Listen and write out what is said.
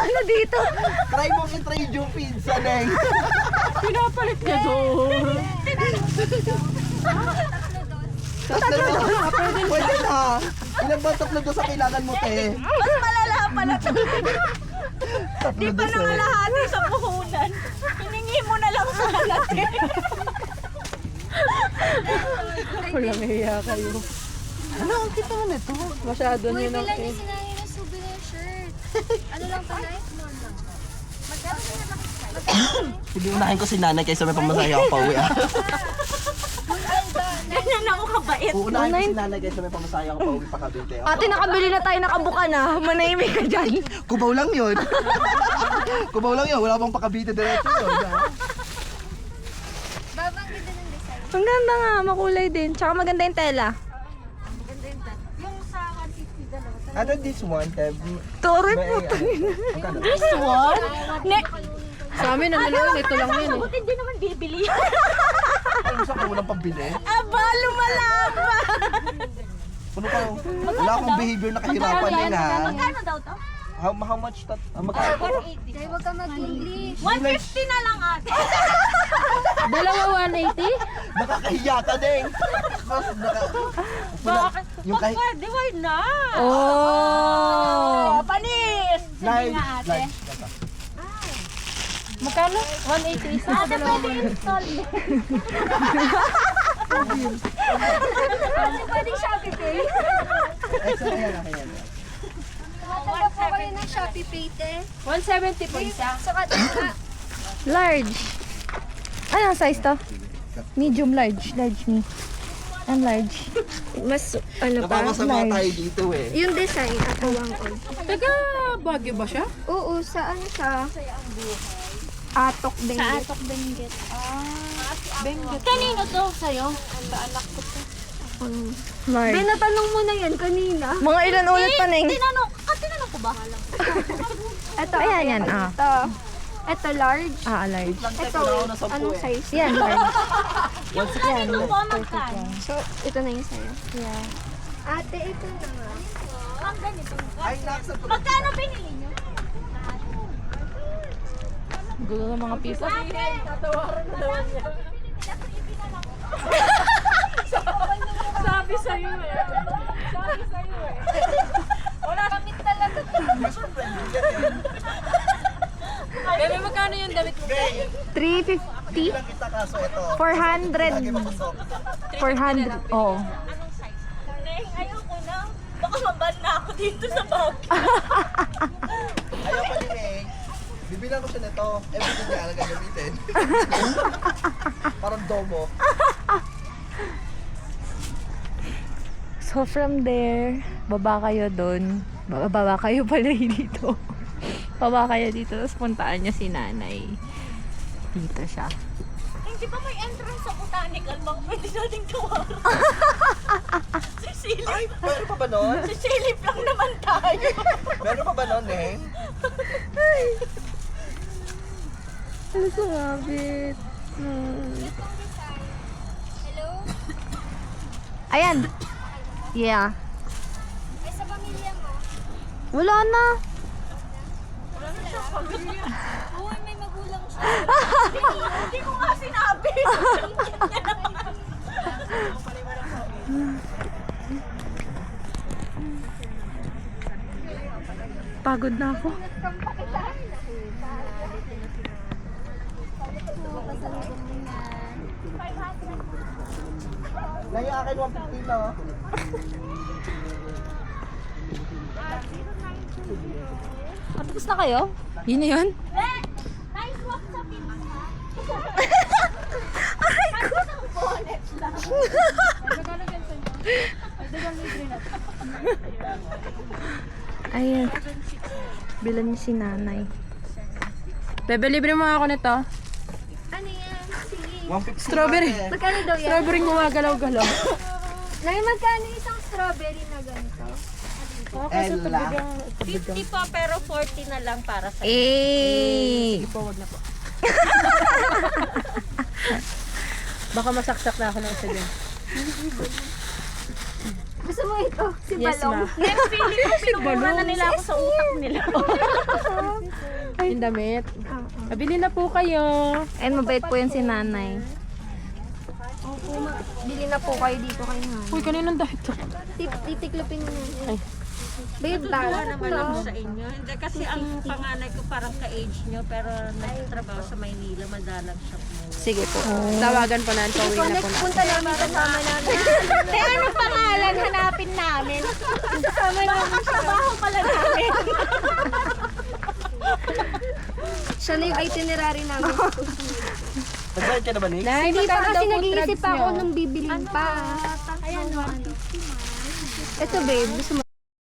Ano dito? Try mo i-trade yung pizza, Neng. Pinapalit niya doon. Tatlo na. Pwede na. Ilan ba tatlo doon sa kailangan mo, te? Mas malala pala to. Tatlo Di pa doon, eh. nangalahati sa puhunan. Hiningi mo na lang sa halat eh. Walang hiya kayo. Ano ang kita mo nito? Masyado Uy, nyo na bilan niyo sinahin ng souvenir shirt. Ano lang to, guys? Magkano na Sige, unahin ko si nanay kaysa may pamasahe ako pa uwi. Ganyan ako kabait. Uunahin ko si nanay kaysa may pamasahe ako pa uwi pa Cavite. Ate, nakabili na tayo, nakabuka na. Manahimik ka dyan. Kubaw lang yun. Kubaw lang yun. Wala pang pakabite diretso yun. Babanggit din ng design. Ang ganda nga, makulay din. Tsaka maganda yung tela. Yung sa 150 dalawa. Ano this one, Tev? Toroy May, po. magkano? This one? Sa amin, ano lang, ito lang yun eh. Hindi naman bibili. Ano sa kulang pambili? Aba, lumalaba. Puno pa. Wala akong behavior na kahirapan yun ha. Magkano daw to? How much that? Magkano? 180. Kaya huwag ka mag-English. 150 na lang ate. Dalawa 180? Nakakahiya ka din. Mas Bakit? Yung kahit Pwede, why not? Oh! Panis! Sige nga ate. large. Magkano? 180 isa? Ate, pwede install mo. Pwedeng Shopee Pay. Extra yan, ayan. Tumatanggap po kayo ng Shopee Pay, te. 170 po isa. Saka Large. Ano ang size to? Medium large. Large me. And large. Mas, ano pa? Napapasama tayo dito eh. yung design at awang ko. Taga Baguio ba siya? Oo, sa ano sa Atok Benguet. Sa Atok Benguet. Kanino to? Sa'yo? Ben, Large. natanong mo na yan kanina. Mga ilan ulit pa, Neng? Tinanong ko ba? Ito, Ayan, yan. Ah. Ito large. Large. Ito, anong size? Yan, large. Kanino mo magkano? So, ito na yung sa'yo. Yeah. Ate, ito na nga. Ang ganito. Ay, naksa to. Magkano binili nyo? Gulo ng mga pisa. Sabi sa'yo eh. Sabi sa'yo eh. Wala kamit talaga. Bebe, magkano yung damit mo? 350? Lang kita kaso ito. 400. Lagi mapasok. 400. Oo. Neng, ayoko na. Baka maban na ako dito sa bag. Ayaw pa ni May. Bibilang ko siya nito. Everything niya ang gagamitin. Parang domo. So from there, baba kayo doon. Baba kayo pala dito. Baba kayo dito, tapos puntaan niya si nanay. Dito siya. Hindi ba may entrance sa botanical? Baka pwede natin tuwara. Sisilip. Ay, meron pa ba nun? Sisilip lang naman tayo. Meron pa ba nun, Neng? Ano sumabit? Hello? Ayan. Yeah. Ay, sa pamilya mo? Wala na. Oo, may magulang siya. Hindi ko nga sinabi. Pagod na ako. Nang yung akin 150 na. Tapos na kayo? Yun na yun? Nice walk sa pizza. Ayan. Bilan niya si nanay. Bebe, libre mo ako nito. Ano yan? Sige. 150 Strawberry. ate. Magkano daw yan? Strawberry gumagalaw-galaw. Nay, magkano isang strawberry na ganito? Ella. 50 pa pero 40 na lang para sa Eh! Ipawag na po. Baka masaksak na ako ng isa dyan. Gusto mo ito? Si Yes, Balong? ma. Next feeling ko pinumura na nila ako sa utak nila. Yung damit. Mabili na po kayo. And mabait po yan si nanay. Opo, bili na po kayo dito kayo nga. Uy, kaninong damit to? Titiklopin mo yan. Ay. Babe, naman ako sa inyo. Hindi kasi ang panganay ko parang ka-age nyo pero nagtatrabaho sa Maynila, madalang shop mo. Sige po. Tawagan po na. Pauwi na po na. punta namin kasama namin. Ano pangalan hanapin namin? Kasama namin trabaho pala namin. Siya na yung itinerary namin. Nagbayad ka na ba, Nick? Nay, Hindi pa magkano kasi daw po nag-iisip drugs ako nyo? nung bibilin pa. Ayan, Ito babe, gusto mo